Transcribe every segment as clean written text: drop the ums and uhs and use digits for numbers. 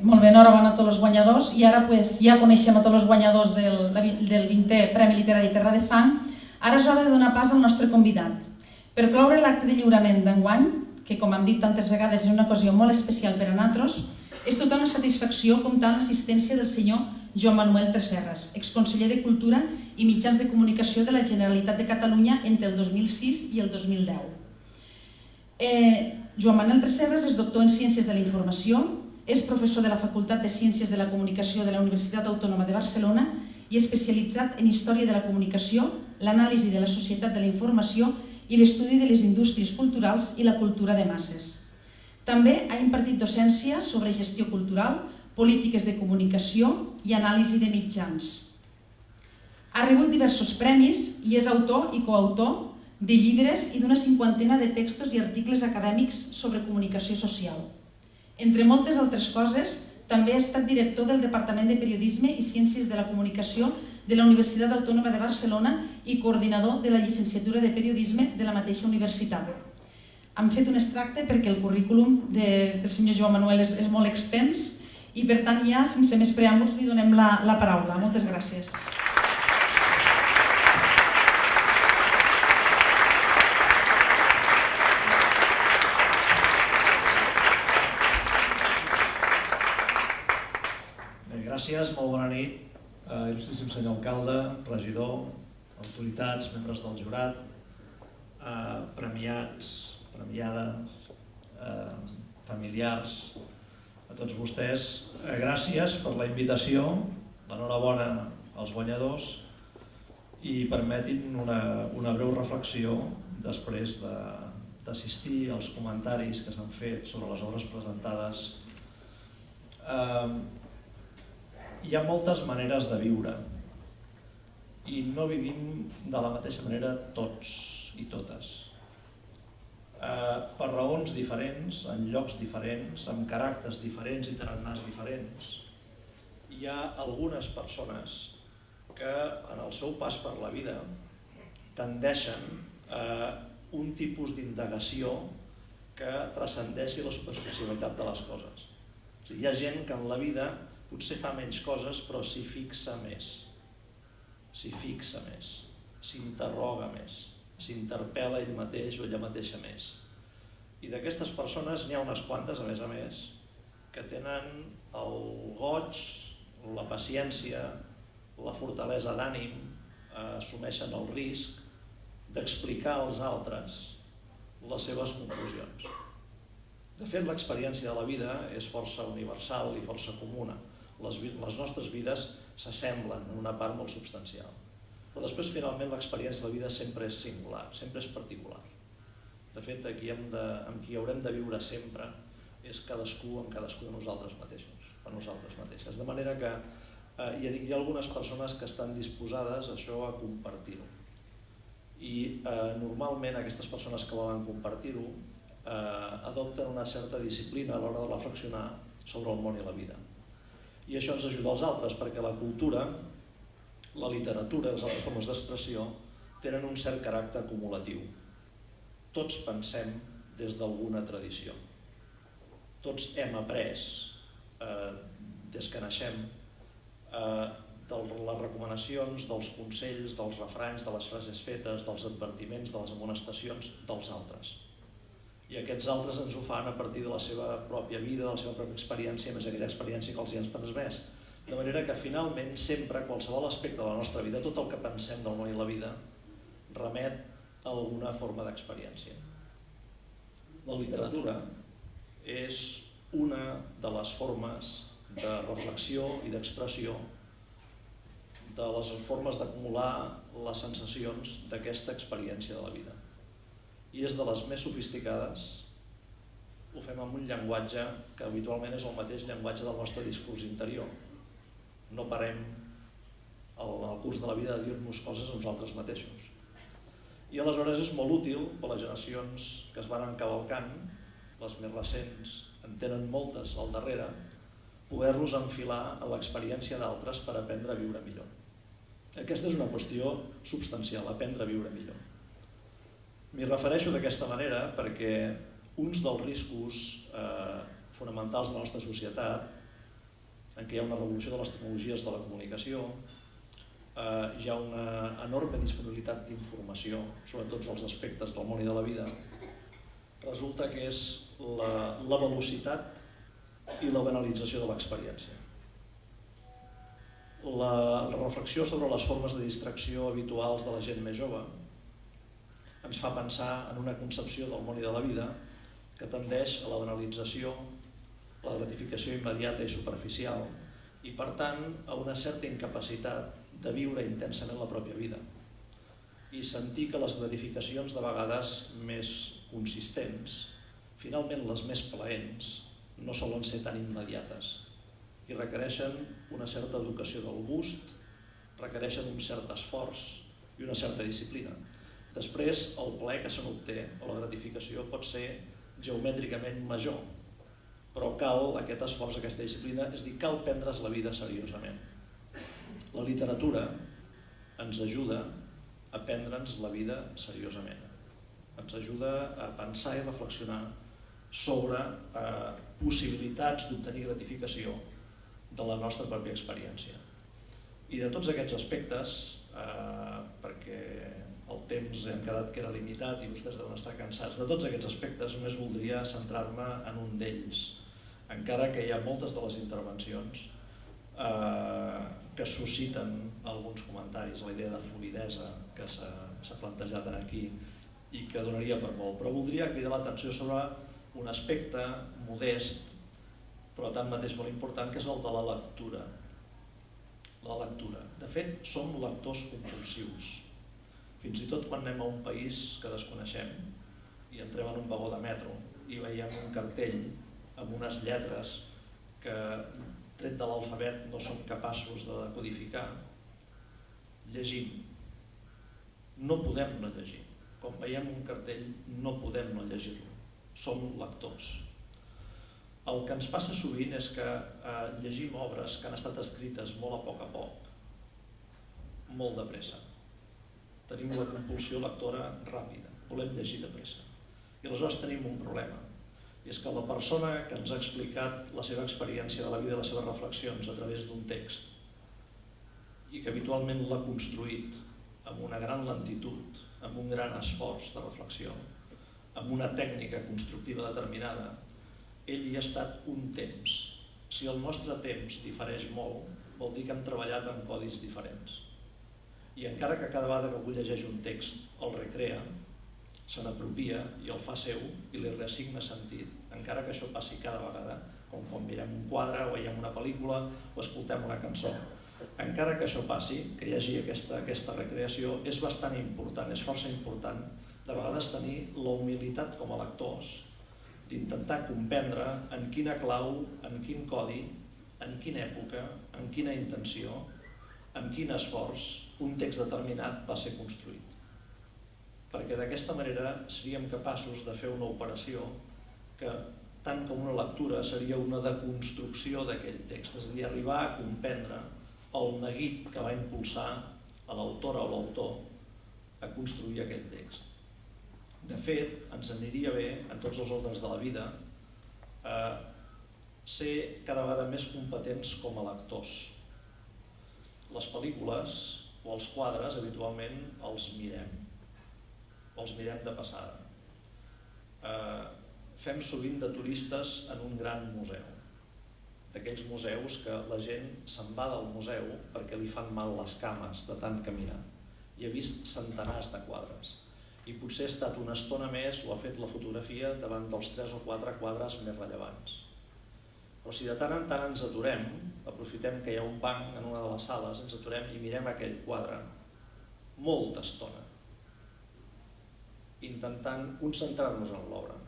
molt bé, enhorabona a tots els guanyadors i ara ja coneixem a tots els guanyadors del 20è Premi Literari Terra de Fang. Ara és hora de donar pas al nostre convidat. Per cloure l'acte de lliurament d'enguany, que com hem dit tantes vegades és una ocasió molt especial per a nosaltres, és tota una satisfacció comptar amb l'assistència del senyor Joan Manuel Tresserras, exconseller de Cultura i Mitjans de Comunicació de la Generalitat de Catalunya entre el 2006 i el 2010. Joan Manuel Tresserras és doctor en Ciències de la Informació, és professor de la Facultat de Ciències de la Comunicació de la Universitat Autònoma de Barcelona i especialitzat en Història de la Comunicació, l'anàlisi de la societat de la informació i l'estudi de les indústries culturals i la cultura de masses. També ha impartit docència sobre gestió cultural, polítiques de comunicació i anàlisi de mitjans. Ha rebut diversos premis i és autor i coautor de llibres i d'una 50ena de textos i articles acadèmics sobre comunicació social. Entre moltes altres coses, també ha estat director del Departament de Periodisme i Ciències de la Comunicació de la Universitat Autònoma de Barcelona i coordinador de la llicenciatura de Periodisme de la mateixa universitat. Hem fet un extracte perquè el currículum del senyor Joan Manuel és molt extens i per tant ja, sense més preàmbuls, li donem la paraula. Moltes gràcies. Gràcies, molt bona nit, il·lustríssim senyor alcalde, regidor, autoritats, membres del jurat, premiats, premiades, familiars, a tots vostès. Gràcies per la invitació, l'enhorabona als guanyadors i permetin una breu reflexió després d'assistir als comentaris que s'han fet sobre les obres presentades. Hi ha moltes maneres de viure i no vivim de la mateixa manera tots i totes. Per raons diferents, en llocs diferents, amb caràcters diferents i tarannàs diferents. Hi ha algunes persones que en el seu pas per la vida tendeixen a un tipus d'indagació que transcendeixi la superficialitat de les coses. Hi ha gent que en la vida potser fa menys coses, però s'hi fixa més, s'interroga més, s'interpel·la ell mateix o ella mateixa més. I d'aquestes persones n'hi ha unes quantes, a més, que tenen el goig, la paciència, la fortalesa d'ànim, assumeixen el risc d'explicar als altres les seves conclusions. De fet, l'experiència de la vida és força universal i força comuna. Les nostres vides s'assemblen en una part molt substancial. Però després, finalment, l'experiència de la vida sempre és singular, sempre és particular. De fet, amb qui haurem de viure sempre és cadascú amb cadascú de nosaltres mateixos, per nosaltres mateixes. De manera que hi ha algunes persones que estan disposades això a compartir-ho. I normalment aquestes persones que volen compartir-ho adopten una certa disciplina a l'hora de reflexionar sobre el món i la vida. I això ens ajuda als altres, perquè la cultura, la literatura i les altres formes d'expressió tenen un cert caràcter acumulatiu. Tots pensem des d'alguna tradició. Tots hem après, des que naixem, de les recomanacions, dels consells, dels refranys, de les frases fetes, dels advertiments, de les amonestacions dels altres. I aquests altres ens ho fan a partir de la seva pròpia vida, de la seva pròpia experiència, més aquella experiència que els hi han transmès. De manera que finalment sempre, qualsevol aspecte de la nostra vida, tot el que pensem del món i la vida, remet a alguna forma d'experiència. La literatura és una de les formes de reflexió i d'expressió, de les formes d'acumular les sensacions d'aquesta experiència de la vida. I és de les més sofisticades, ho fem amb un llenguatge que habitualment és el mateix llenguatge del nostre discurs interior. No parem al curs de la vida de dir-nos coses a nosaltres mateixos. I aleshores és molt útil per les generacions que es van encavalcant, les més recents en tenen moltes al darrere, poder-los enfilar a l'experiència d'altres per aprendre a viure millor. Aquesta és una qüestió substancial, aprendre a viure millor. M'hi refereixo d'aquesta manera perquè uns dels riscos fonamentals de la nostra societat en què hi ha una revolució de les tecnologies de la comunicació, hi ha una enorme disponibilitat d'informació sobre tots els aspectes del món i de la vida, resulta que és la velocitat i la banalització de l'experiència. La reflexió sobre les formes de distracció habituals de la gent més jove ens fa pensar en una concepció del món i de la vida que tendeix a la banalització, la gratificació immediata i superficial i, per tant, a una certa incapacitat de viure intensament la pròpia vida i sentir que les gratificacions de vegades més consistents, finalment les més plaents, no solen ser tan immediates i requereixen una certa educació del gust, requereixen un cert esforç i una certa disciplina. Després, el plaer que se n'obté o la gratificació pot ser geomètricament major, però cal aquest esforç, aquesta disciplina, és a dir, cal prendre's la vida seriosament. La literatura ens ajuda a prendre'ns la vida seriosament, ens ajuda a pensar i reflexionar sobre possibilitats d'obtenir gratificació de la nostra pròpia experiència. I de tots aquests aspectes, perquè el temps hem quedat que era limitat i vostès deuen estar cansats, de tots aquests aspectes només voldria centrar-me en un d'ells, encara que hi ha moltes de les intervencions que susciten alguns comentaris, la idea de fluïdesa que s'ha plantejat aquí i que donaria per molt, però voldria cridar l'atenció sobre un aspecte modest, però tanmateix molt important, que és el de la lectura. La lectura. De fet, som lectors compulsius. Fins i tot quan anem a un país que desconeixem i entrem en un vagó de metro i veiem un cartell amb unes lletres que, tret de l'alfabet, no som capaços de decodificar, llegim. No podem no llegir. Quan veiem un cartell no podem no llegir-lo. Som lectors. El que ens passa sovint és que llegim obres que han estat escrites molt a poc, molt de pressa. Tenim la compulsió lectora ràpida, volem llegir de pressa. I aleshores tenim un problema, i és que la persona que ens ha explicat la seva experiència de la vida, les seves reflexions a través d'un text, i que habitualment l'ha construït amb una gran lentitud, amb un gran esforç de reflexió, amb una tècnica constructiva determinada, ell hi ha estat un temps. Si el nostre temps difereix molt, vol dir que hem treballat amb codis diferents. I encara que cada vegada que algú llegeix un text el recrea, se n'apropia i el fa seu i li reassigna sentit, encara que això passi cada vegada, com quan mirem un quadre o veiem una pel·lícula o escoltem una cançó. Encara que això passi, que hi hagi aquesta recreació, és bastant important, és força important, de vegades tenir la humilitat com a lectors d'intentar comprendre en quina clau, en quin codi, en quina època, en quina intenció, amb quin esforç un text determinat va ser construït. Perquè d'aquesta manera seríem capaços de fer una operació que, tant com una lectura, seria una deconstrucció d'aquell text, és a dir, arribar a comprendre el neguit que va impulsar a l'autora o l'autor a construir aquell text. De fet, ens aniria bé, en tots els ordres de la vida, ser cada vegada més competents com a lectors. Les pel·lícules o els quadres habitualment els mirem de passada. Fem sovint de turistes en un gran museu, d'aquells museus que la gent se'n va del museu perquè li fan mal les cames de tant caminar i ha vist centenars de quadres. I potser ha estat una estona més o ha fet la fotografia davant dels 3 o 4 quadres més rellevants. Però si de tant en tant ens aturem, aprofitem que hi ha un banc en una de les sales, ens aturem i mirem aquell quadre molta estona, intentant concentrar-nos en l'obra.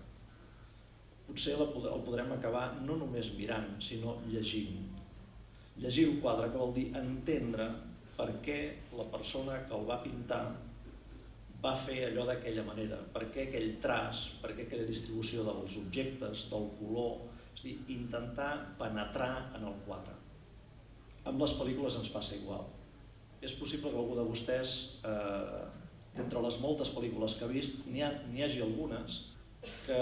Potser el podrem acabar no només mirant, sinó llegint. Llegir el quadre, que vol dir entendre per què la persona que el va pintar va fer allò d'aquella manera, per què aquell traç, per què aquella distribució dels objectes, del color, és a dir, intentar penetrar en el quadre. Amb les pel·lícules ens passa igual. És possible que algú de vostès, d'entre les moltes pel·lícules que ha vist, n'hi hagi algunes que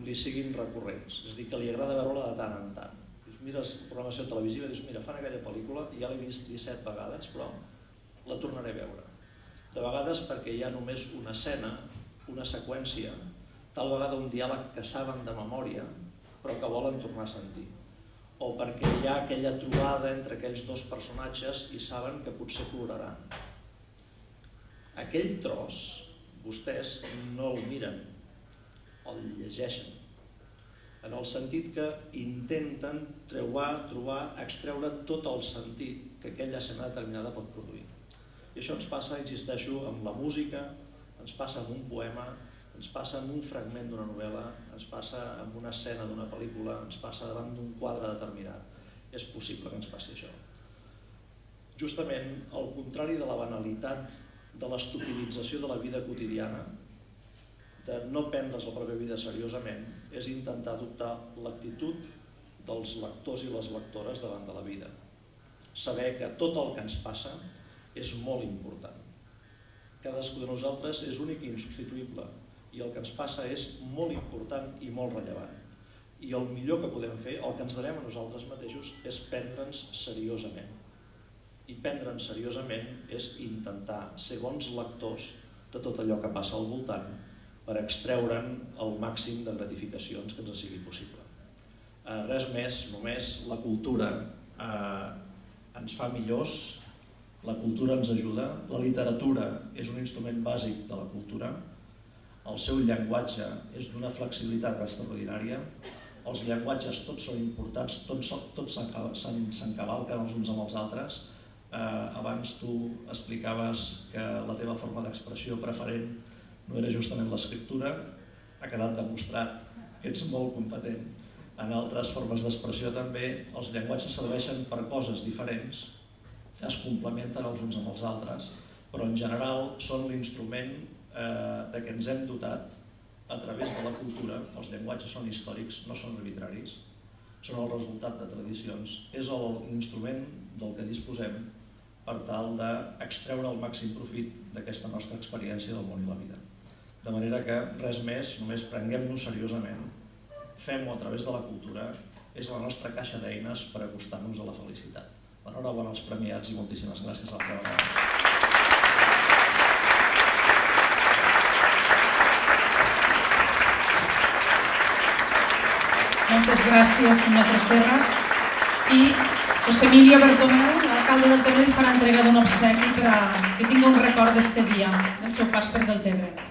li siguin recurrents, és a dir, que li agrada veure-la de tant en tant. mires programació televisiva i dius, mira, fan aquella pel·lícula, ja l'he vist 17 vegades, però la tornaré a veure. De vegades perquè hi ha només una escena, una seqüència, tal vegada un diàleg que saben de memòria, però que volen tornar a sentir. O perquè hi ha aquella trobada entre aquells dos personatges i saben que potser ploraran. Aquell tros, vostès no el miren, el llegeixen, en el sentit que intenten trobar, extreure tot el sentit que aquella escena determinada pot produir. I això ens passa, insisteixo, amb la música, ens passa amb un poema, ens passa amb un fragment d'una novel·la, ens passa amb una escena d'una pel·lícula, ens passa davant d'un quadre determinat. És possible que ens passi això. Justament, al contrari de la banalitat, de l'estupidització de la vida quotidiana, de no prendre's la pròpia vida seriosament, és intentar adoptar l'actitud dels lectors i les lectores davant de la vida. Saber que tot el que ens passa és molt important. Cadascú de nosaltres és únic i insubstituïble i el que ens passa és molt important i molt rellevant. I el millor que podem fer, el que ens devem a nosaltres mateixos, és prendre'ns seriosament. I prendre'ns seriosament és intentar ser bons lectors de tot allò que passa al voltant per extreure'n el màxim de gratificacions que ens sigui possible. Res més, només la cultura ens fa millors, la cultura ens ajuda, la literatura és un instrument bàsic de la cultura, el seu llenguatge és d'una flexibilitat extraordinària, els llenguatges tots són importants, tots s'encavalquen els uns amb els altres. Abans tu explicaves que la teva forma d'expressió preferent no era justament l'escriptura, ha quedat demostrat que ets molt competent. En altres formes d'expressió també els llenguatges serveixen per coses diferents, es complementen els uns amb els altres, però en general són l'instrument de què ens hem dotat a través de la cultura. Els llenguatges són històrics, no són arbitraris, són el resultat de tradicions. És l'instrument del que disposem per tal d'extreure el màxim profit d'aquesta nostra experiència del món i la vida. De manera que res més, només prenguem-nos seriosament, fem-ho a través de la cultura, és la nostra caixa d'eines per acostar-nos a la felicitat. Enhorabona als premiats i moltíssimes gràcies a la vegada. Moltes gràcies, senyor Tresserras. I José Emilio Bertomeu, l'alcalde del Tebre, li farà entrega d'un obsequi per a que tingui un record d'este dia, del seu pas per Deltebre.